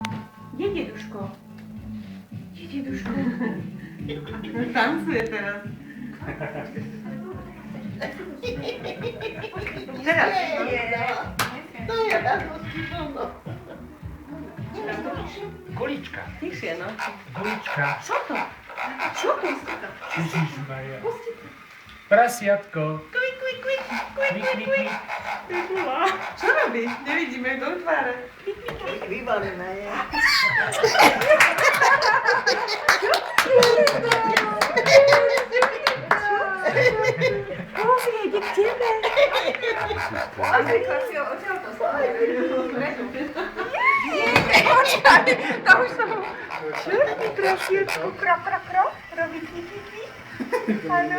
Je deduško? Je deduško? Tancuje teraz. Teraz. To ja tak rozpíšono. Gulička. Tichšie, no. Gulička. Čo to? Čo to? Ježišmaria. Prasiatko. Kvik, kvik, kvik. Kvik, kvik, kvik. Čo robí? Nevidíme ju do tváre. Vybavená je. Kozy, ide k tebe. A zvykla si ho odtiaľ to spojiť. Počkaj, to už som... Čo robí prasietko? Kro, kro, kro? Robí kvi, kvi, kvi? Áno?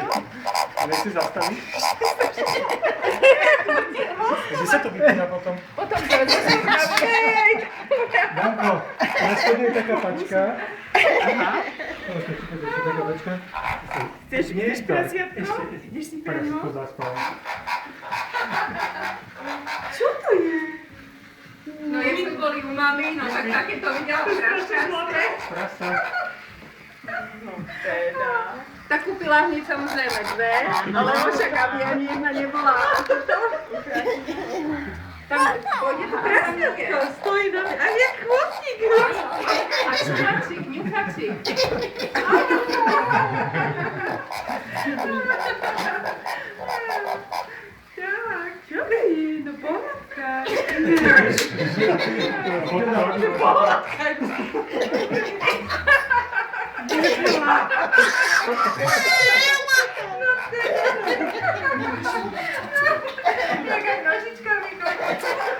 Nechci zastaviť? Kde sa to vypína potom? Potom to zastaviť. Danko, na spode je taká pačka. Aha. Taká pačka. Chceš vidieť prasiatko? Ideš si Prasiatko priamo? zaspal. Čo to je? No je sme boli u mami, no tak takéto videla prašťanské. Prasa. No teda. Tak kúpila hneď samozrejme dve, ale však aby ani jedna nebola. Tam pôjde to prasiatko. To stojí na mňa. A je chvostík. A čuchačík, ňuchačík. Tak, čo to je? No pohľadka. Pohľadka. Jak nožičkami konečne.